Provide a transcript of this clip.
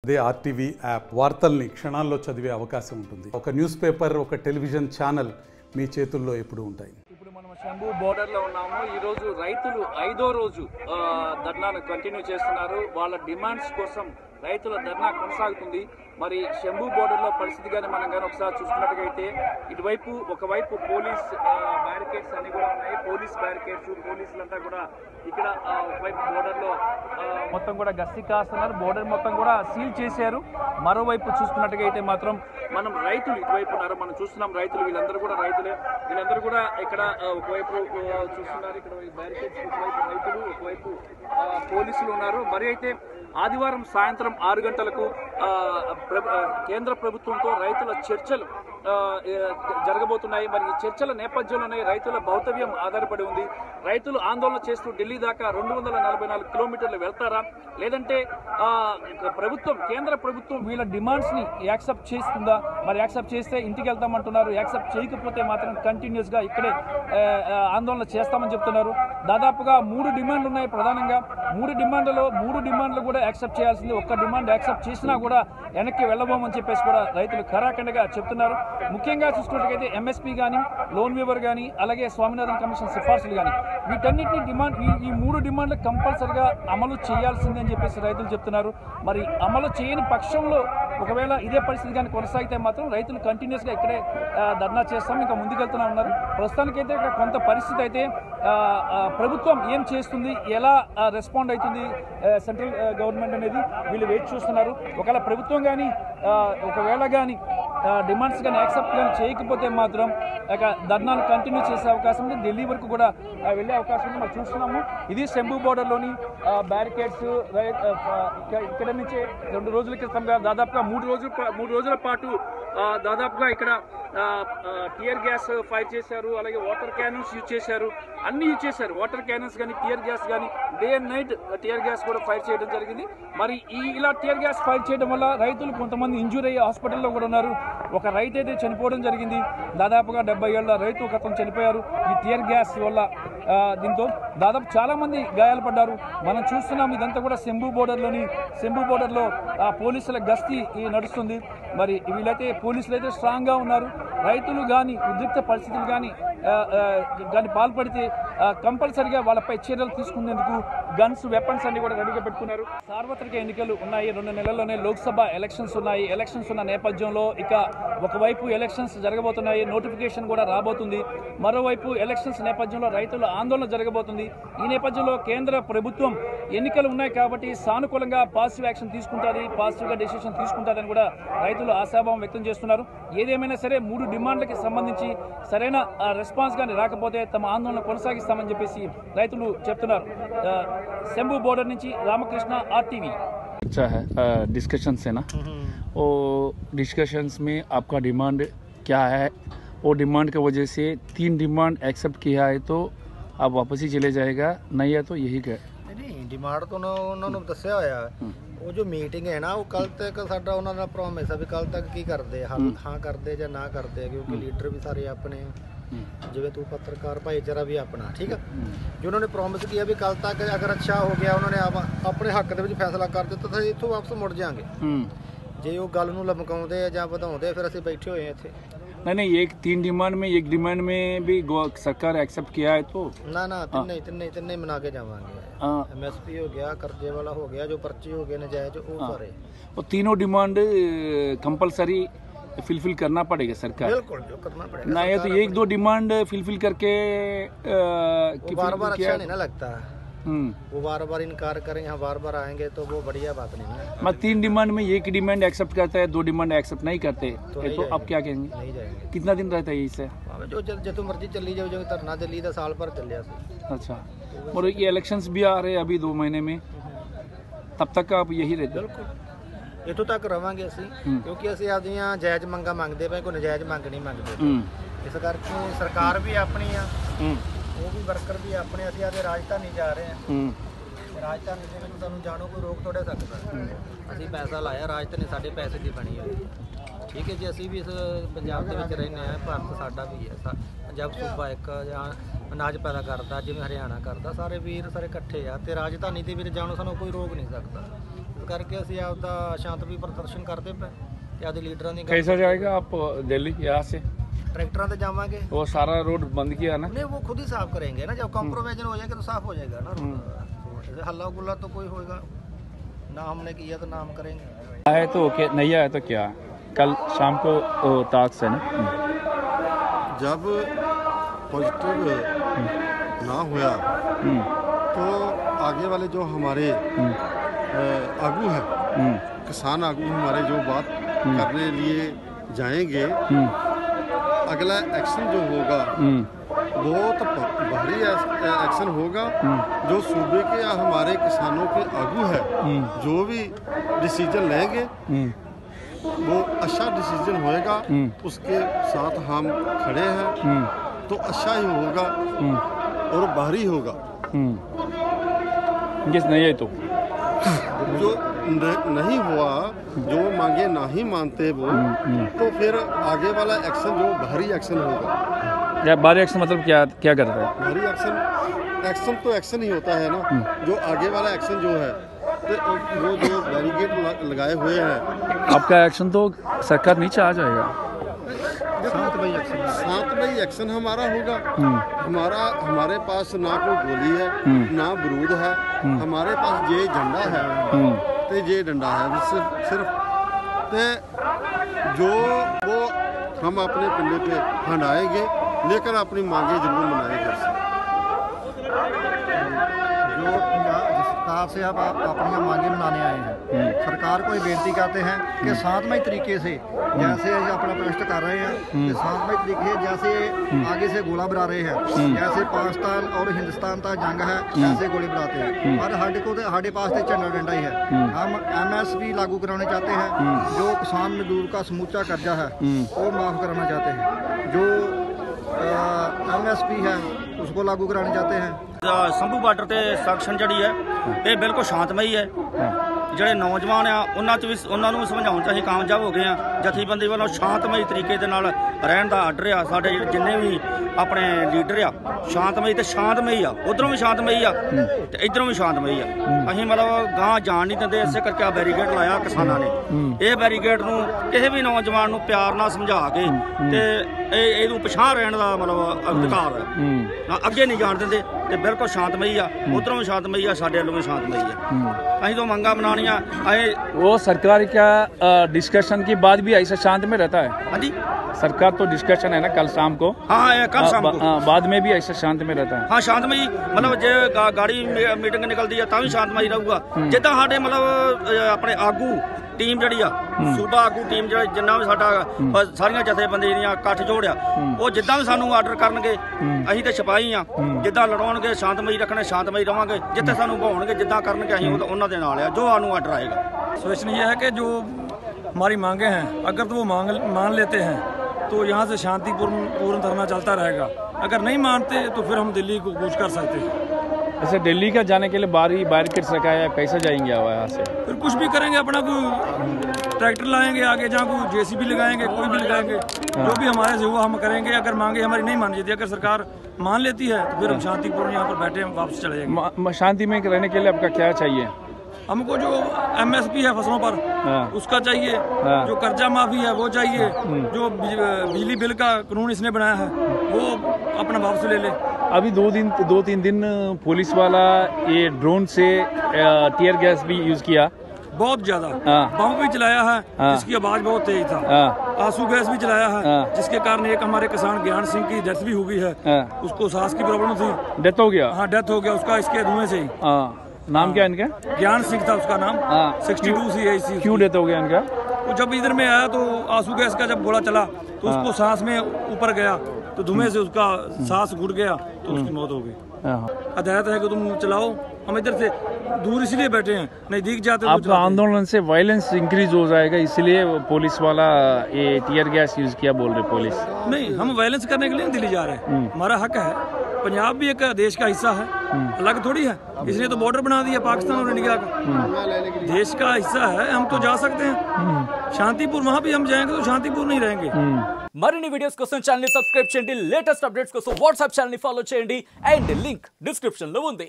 అదే RTV app వార్తల్ని క్షణాల్లో చదివే అవకాశం ఉంటుంది. ఒక న్యూస్ పేపర్, ఒక టెలివిజన్ ఛానల్ మీ చేతుల్లో ఎప్పుడూ ఉంటాయి. ఇప్పుడు మనం శంభు బోర్డర్లో ఉన్నాము. ఈరోజు రైతులు 5వ రోజు ధర్నాను కంటిన్యూ చేస్తున్నారు. వాళ్ళ డిమాండ్స్ కోసం రైతుల ధర్నా కొనసాగుతుంది. మరి శంభు బోర్డర్లో పరిస్థితి కానీ మనం కానీ ఒకసారి చూసుకున్నట్టుగైతే ఇటువైపు ఒకవైపు పోలీస్ బ్యారికేడ్స్ అన్ని కూడా ఉన్నాయి. పోలీస్ బ్యారికేడ్స్, పోలీసులంతా కూడా ఇక్కడ ఒకవైపు బోర్డర్లో మొత్తం కూడా గస్తీ కాస్తున్నారు. బోర్డర్ మొత్తం కూడా సీల్ చేశారు. మరోవైపు చూసుకున్నట్టుగైతే మాత్రం మనం రైతులు ఇటువైపు ఉన్నారు. మనం చూస్తున్నాం రైతులు, వీళ్ళందరూ కూడా రైతులే. వీళ్ళందరూ కూడా ఇక్కడ ఒకవైపు చూస్తున్నారు. ఇక్కడ బ్యారికేడ్స్ ఒకవైపు రైతులు, ఒకవైపు పోలీసులు ఉన్నారు. మరి అయితే ఆదివారం సాయంత్రం 6 గంటలకు కేంద్ర ప్రభుత్వంతో రైతుల చర్చలు జరగబోతున్నాయి. మరి ఈ చర్చల నేపథ్యంలోనే రైతుల భౌతవ్యం ఆధారపడి ఉంది. రైతులు ఆందోళన చేస్తూ ఢిల్లీ దాకా 244 కిలోమీటర్లు వెళ్తారా, లేదంటే ప్రభుత్వం, కేంద్ర ప్రభుత్వం వీళ్ళ డిమాండ్స్ ని యాక్సెప్ట్ చేస్తుందా? మరి యాక్సెప్ట్ చేస్తే ఇంటికి వెళ్తామంటున్నారు. యాక్సెప్ట్ చేయకపోతే మాత్రం కంటిన్యూస్ గా ఇక్కడే ఆందోళన చేస్తామని చెప్తున్నారు. దాదాపుగా 3 డిమాండ్లు ఉన్నాయి. ప్రధానంగా 3 డిమాండ్లు కూడా యాక్సెప్ట్ చేయాల్సింది. ఒక్క డిమాండ్ యాక్సెప్ట్ చేసినా కూడా వెనక్కి వెళ్ళబోమని చెప్పేసి కూడా రైతులు ఖరాఖండిగా చెప్తున్నారు. ముఖ్యంగా చూసుకున్నట్లయితే ఎంఎస్పీ కానీ, లోన్ వేవర్ కానీ, అలాగే స్వామినాథన్ కమిషన్ సిఫార్సులు కానీ, వీటన్నిటిని ఈ 3 డిమాండ్లు కంపల్సరిగా అమలు చేయాల్సిందని చెప్పేసి రైతులు చెప్తున్నారు. మరి అమలు చేయని పక్షంలో ఒకవేళ ఇదే పరిస్థితి కానీ కొనసాగితే మాత్రం రైతులు కంటిన్యూస్గా ఇక్కడే ధర్నా చేస్తాం, ఇంకా ముందుకెళ్తూనే ఉన్నారు. ప్రస్తుతానికైతే ఇక్కడ కొంత పరిస్థితి అయితే ప్రభుత్వం ఏం చేస్తుంది, ఎలా రెస్పాండ్ అవుతుంది సెంట్రల్ గవర్నమెంట్ అనేది వీళ్ళు వెయిట్ చూస్తున్నారు. ఒకవేళ ప్రభుత్వం కానీ ఒకవేళ కానీ డిమాండ్స్ కానీ యాక్సెప్ట్ కానీ చేయకపోతే మాత్రం ధర్నాలు కంటిన్యూ చేసే అవకాశం ఉంది. ఢిల్లీ వరకు కూడా వెళ్ళే అవకాశం ఉంది. మనం చూస్తున్నాము. ఇది శంభు బోర్డర్లోని బ్యారికేడ్స్. ఇక్కడ నుంచే 2 రోజుల క్రితంగా దాదాపుగా 3 రోజుల పాటు దాదాపుగా ఇక్కడ టియర్ గ్యాస్ ఫైర్ చేశారు. అలాగే వాటర్ క్యానన్స్ యూజ్ చేశారు. అన్ని యూజ్ చేశారు. వాటర్ క్యానన్స్ కానీ, టియర్ గ్యాస్ కానీ, day and night tear gas కూడా ఫైర్ చేయడం జరిగింది. మరి ఇలా టియర్ గ్యాస్ ఫైర్ చేయడం వల్ల రైతులు కొంతమంది ఇంజూర్ అయ్యి హాస్పిటల్లో కూడా ఉన్నారు. ఒక రైతు అయితే చనిపోవడం జరిగింది. దాదాపుగా 70 ఏళ్ల రైతు ఒక అతను చనిపోయారు ఈ టియర్ గ్యాస్ వల్ల. దీంతో దాదాపు చాలా మంది గాయాలు పడ్డారు. మనం చూస్తున్నాం. ఇదంతా కూడా శంభు బోర్డర్లో పోలీసుల గస్తీ నడుస్తుంది. మరి వీళ్ళైతే పోలీసులు అయితే స్ట్రాంగ్గా ఉన్నారు. రైతులు కానీ ఉద్రిక్త పరిస్థితులు కానీ పాల్పడితే కంపల్సరిగా వాళ్ళపై చర్యలు తీసుకునేందుకు గన్స్, వెపన్స్ అన్ని కూడా రెడీగా పెట్టుకున్నారు. సార్వత్రిక ఎన్నికలు ఉన్నాయి. 2 నెలల్లోనే లోక్సభ ఎలక్షన్స్ ఉన్నాయి. ఎలక్షన్స్ ఉన్న నేపథ్యంలో ఇక ఒకవైపు ఎలక్షన్స్ జరగబోతున్నాయి, నోటిఫికేషన్ కూడా రాబోతుంది. మరోవైపు ఎలక్షన్స్ నేపథ్యంలో రైతుల ఆందోళన జరగబోతుంది. ఈ నేపథ్యంలో కేంద్ర ప్రభుత్వం ఎన్నికలు ఉన్నాయి కాబట్టి సానుకూలంగా పాజిటివ్ యాక్షన్ తీసుకుంటుంది, పాజిటివ్గా డెసిషన్ తీసుకుంటుందని కూడా రైతులు ఆశాభావం వ్యక్తం చేస్తున్నారు. ఏదేమైనా సరే 3 డిమాండ్లకి సంబంధించి సరైన రెస్పాన్స్ కానీ రాకపోతే తమ ఆందోళన కొనసాగిస్తామని చెప్పేసి రైతులు చెప్తున్నారు. శంభు బోర్డర్ నుంచి రామకృష్ణ, ఆర్టీవీ. अच्छा है डिस्कशन से ना, वो डिस्कशंस में आपका डिमांड क्या है? वो डिमांड की वजह से 3 डिमांड एक्सेप्ट किया है तो आप वापस ही चले जाएगा, नहीं है तो यही क्या? नहीं डिमांड तो उन्होंने दस्या होया। वो जो मीटिंग है ना, वो कल तक साडा उन्होंने प्रॉमिस है भी कल तक की करते, हाँ करते या ना करते, क्योंकि लीडर भी सारे अपने, जिवें तू पत्रकार भाईचारा भी अपना, ठीक है। जो उन्होंने प्रॉमिस किया भी कल तक अगर अच्छा हो गया, उन्होंने अपने हक दे विच फैसला कर दिता तो इत्थों वापस मुड़ जाएंगे। जे वो गल नूं लमकाउंदे जां वधाउंदे फिर असीं बैठे होए हैं इत्थे। नहीं, एक 3 डिमांड में एक डिमांड में भी सरकार एक्सेप्ट किया है तो ना तिन्ने मना के जावांगे। एमएसपी हो गया, कर्जे वाला हो गया, जो पर्ची हो गए नजायज, वो सारे। वो तीनों डिमांड कंपलसरी फुलफिल करना पड़ेगा सरकार। बिल्कुल, जो करना पड़ेगा ना, ये तो 1-2 डिमांड फुलफिल करके बार-बार अच्छा नहीं ना लगता। वो बार-बार इनकार करें, यहाँ बार-बार आएंगे तो वो बढ़िया बात नहीं है। मैं 3 डिमांड में एक डिमांड एक्सेप्ट करता है, 2 डिमांड एक्सेप्ट नहीं करते तो आप क्या कहेंगे? नहीं जाएंगे। कितना दिन रहता है इससे? जो मर्जी चली जाओ, जो धरना दिल्ली का साल भर चलिया। अच्छा, और ये इलेक्शंस भी आ रहे हैं अभी 2 महीने में, तब तक आप यही रहते? बिल्कुल, इतों तक रवांगे असी, क्योंकि असी आदियां जायज मंगा मंगते पे, कोई नजायज मंग नहीं मंगते। इस करके सरकार भी अपनी आ, वो भी वर्कर भी अपने, असी आदे राजधानी जा रहे हैं। राजधानी के विच सानूं जाणों कोई रोक थोड़े सकदा। असी पैसा लाया, राजधानी साडे पैसे दी बनी है, ठीक है जी। असी भी इस पंजाब दे विच रहने हैं, भारत साडा भी है। पंजाब सूबा एक जां अनाज पैदा करदा, जिवें हरियाणा करदा, सारे वीर सारे इकट्ठे आ ते राजधानी दे विच जाणों सानूं कोई रोक नहीं सकदा। ਕਰਕੇ ਅਸੀਂ ਆਪਦਾ ਸ਼ਾਂਤਮਈ ਪ੍ਰਦਰਸ਼ਨ ਕਰਦੇ ਪਏ ਤੇ ਆਪਦੇ ਲੀਡਰਾਂ ਦੀ कैसा जाएगा आप दिल्ली यहाँ से? ट्रैक्टरों से जावांगे। वो सारा रोड बंद किया ना? नहीं, वो खुद ही साफ करेंगे ना, जब कॉम्प्रोमाइजन हो जाएगा तो साफ हो जाएगा ना रोड। ऐसे हल्ला गुल्ला तो कोई होएगा ना, हमने किया तो ना हम करेंगे। आए तो ओके, नहीं आया तो क्या? कल शाम को ताक से ना जब पॉजिटिव ना हुआ तो आगे वाले जो हमारे आगू है, किसान आगू हमारे जो बात करने लिए जाएंगे, अगला एक्शन जो होगा बहुत भारी एक्शन होगा। जो सूबे के या हमारे किसानों के आगू है, जो भी डिसीजन लेंगे वो अच्छा डिसीजन होएगा, उसके साथ हम खड़े हैं तो अच्छा ही होगा और भारी होगा। किस नहीं है तो जो नहीं हुआ, जो मांगे ना ही मानते वो, तो फिर आगे वाला एक्शन जो भारी एक्शन होगा। या बारी एक्शन मतलब क्या करता है? भारी एक्शन तो एक्शन ही होता है ना। जो आगे वाला एक्शन जो है, तो वो जो बैरिकेड लगाए हुए हैं, आपका एक्शन तो सरकार नीचे आ जाएगा। शांतमई एक्शन हमारा होगा। हमारे पास ना कोई गोली है, ना बरूद है, हमारे पास ये झंडा है तो ये डंडा है सिर्फ। तो जो वो हम अपने पिंडे पे हंडाएंगे, लेकर अपनी मांगे जरूर मनाएंगे। जो सरकार से आप अपनी मांगे मनाने आए हैं, सरकार को ये बेनती करते हैं कि शांतमय तरीके से, जैसे अपना प्रोटेस्ट कर रहे हैं, कि शांतमय तरीके से, जैसे आगे से गोला बना रहे हैं, जैसे पाकिस्तान और हिंदुस्तान का जंग है, ऐसे गोले बनाते हैं। और हमारे पास तो झंडा डंडा ही है। हम MSP लागू कराना चाहते हैं, जो किसान मजदूर का समूचा कर्जा है वो माफ़ कराना चाहते हैं। जो MSP है उसको लागू कराना चाहते हैं। ਸੰਭੂ ਬਾਰਡਰ ਤੇ ਸੈਕਸ਼ਨ ਜਿਹੜੀ ਹੈ ਇਹ ਬਿਲਕੁਲ ਸ਼ਾਂਤਮਈ ਹੈ। ਜਿਹੜੇ ਨੌਜਵਾਨ ਆ ਉਹਨਾਂ ਨੂੰ ਸਮਝਾਉਣ 'ਚ ਅਸੀਂ ਕਾਮਯਾਬ ਹੋ ਗਏ ਆ। ਜਥੇਬੰਦੀ ਵੱਲੋਂ ਸ਼ਾਂਤਮਈ ਤਰੀਕੇ ਦੇ ਨਾਲ ਰਹਿਣ ਦਾ ਆਰਡਰ ਆ। ਸਾਡੇ ਜਿੰਨੇ ਵੀ ਆਪਣੇ ਲੀਡਰ ਆ ਸ਼ਾਂਤਮਈ ਤੇ ਸ਼ਾਂਤਮਈ ਆ, ਉਧਰੋਂ ਵੀ ਸ਼ਾਂਤਮਈ ਆ ਤੇ ਇਧਰੋਂ ਵੀ ਸ਼ਾਂਤਮਈ ਆ। ਅਸੀਂ ਮਤਲਬ ਗਾਂ ਜਾਣ ਨਹੀਂ ਦਿੰਦੇ, ਇਸੇ ਕਰਕੇ ਆ ਬੈਰੀਕੇਡ ਲਾਇਆ ਕਿਸਾਨਾਂ ਨੇ। ਇਹ ਬੈਰੀਕੇਡ ਨੂੰ ਕਿਸੇ ਵੀ ਨੌਜਵਾਨ ਨੂੰ ਪਿਆਰ ਨਾਲ ਸਮਝਾ ਕੇ ਤੇ ਇਹਨੂੰ ਪਛਾਣ ਰਹਿਣ ਦਾ ਮਤਲਬ ਅਧਿਕਾਰ ਹੈ। ਅੱਗੇ ਨਹੀਂ ਜਾਣ ਦਿੰਦੇ ਤੇ ਬਿਲकुल शांतमई आ, उधरों भी शांतमई आ, साडे वालों भी शांतमई आ। असीं तो मंगा बनानियां। वो सरकार क्या डिस्कशन के बाद भी ऐसा शांत में रहता है? हाँ जी, सरकार तो डिस्कशन है ना कल शाम को। हाँ कल शाम को बाद में भी ऐसा शांत में रहता है? हाँ शांतमई, मतलब जे गाड़ी मीटिंग निकलती है तां भी शांतमई रहूगा। जिद्दां साडे मतलब अपने आगू टीम ਜਿਹੜੀ ਆ ਸੂਬਾ ਆਗੂ ਟੀਮ ਜਿਹੜਾ ਜਿੰਨਾ ਵੀ ਸਾਡਾ ਸਾਰੀਆਂ ਜਥੇਬੰਦੀਆਂ ਦੀਆਂ ਇਕੱਠ ਜੋੜਿਆ, ਉਹ ਜਿੱਦਾਂ ਵੀ ਸਾਨੂੰ ਆਰਡਰ ਕਰਨਗੇ ਅਸੀਂ ਤੇ ਸਿਪਾਹੀ ਆ, ਜਿੱਦਾਂ ਲੜਾਉਣਗੇ ਸ਼ਾਂਤਮਈ ਰੱਖਣੇ, ਸ਼ਾਂਤਮਈ ਰਵਾਂਗੇ। ਜਿੱਥੇ ਸਾਨੂੰ ਭਾਉਣਗੇ ਜਿੱਦਾਂ ਕਰਨਗੇ ਅਸੀਂ ਉਹਨਾਂ ਦੇ ਨਾਲ ਆ, ਜੋ ਸਾਨੂੰ ਆਰਡਰ ਆਏਗਾ। सोचना यह है कि जो हमारी मांगे हैं, अगर तो वो मान लेते हैं तो यहाँ से शांतिपूर्ण धरना चलता रहेगा। अगर नहीं मानते तो फिर हम दिल्ली को कूच कर सकते हैं। ऐसे दिल्ली का जाने के लिए बैरिकेड्स लगाया, कैसे जाएंगे यहाँ से? फिर कुछ भी करेंगे, अपना कोई ट्रैक्टर लाएंगे आगे, जहाँ कोई JCB लगाएंगे, कोई भी लगाएंगे, जो भी हमारे से हुआ हम करेंगे। अगर मांगे हमारी नहीं मानी जाती, अगर सरकार मान लेती है तो फिर हम शांतिपूर्ण यहाँ पर बैठे हम वापस चले जाएंगे। शांति में रहने के लिए आपका क्या चाहिए? हमको जो MSP है फसलों पर उसका चाहिए, जो कर्जा माफी है वो चाहिए, जो बिजली बिल का कानून इसने बनाया है वो अपना वापस ले ले। अभी 2-3 दिन पुलिस वाला ये ड्रोन से टीयर गैस भी यूज किया, बहुत ज्यादा बम भी चलाया है जिसकी आवाज बहुत तेज था। आंसू गैस भी चलाया है जिसके कारण एक हमारे किसान ज्ञान सिंह की डेथ भी हो गई है। उसको सांस की प्रॉब्लम थी, डेथ हो गया। हाँ डेथ हो गया उसका, इसके धुएं से ही। नाम क्या इनका? ज्ञान सिंह था उसका नाम। 62 CIC। क्यों डेथ हो गया इनका? वो जब इधर में आया तो आंसू गैस का जब गोला चला तो उसको सांस में ऊपर गया तो धुएं से उसका सांस घुट गया तो उसकी मौत हो गई। हदायत है कि तुम चलाओ, हम इधर से दूर इसलिए बैठे हैं, नजदीक जाते हैं। आपका आंदोलन से वायलेंस इंक्रीज हो जाएगा, इसलिए पुलिस वाला ये टीयर गैस यूज किया बोल रहे पुलिस। नहीं, हम वायलेंस करने के लिए दिल्ली जा रहे हैं, हमारा हक है। पंजाब भी एक देश का हिस्सा है, अलग थोड़ी है, इसलिए तो बॉर्डर बना दिया पाकिस्तान और इंडिया का। देश का हिस्सा है, हम तो जा सकते हैं शांतिपूर्ण। वहाँ भी हम जाएंगे तो शांतिपूर्ण नहीं रहेंगे। మరిన్ని వీడియోస్ కోసం ఛానల్ ని సబ్స్క్రైబ్ చేయండి, లేటెస్ట్ అప్డేట్స్ కోసం వాట్సాప్ ఛానల్ ని ఫాలో చేయండి అండ్ లింక్ డిస్క్రిప్షన్ లో ఉంది।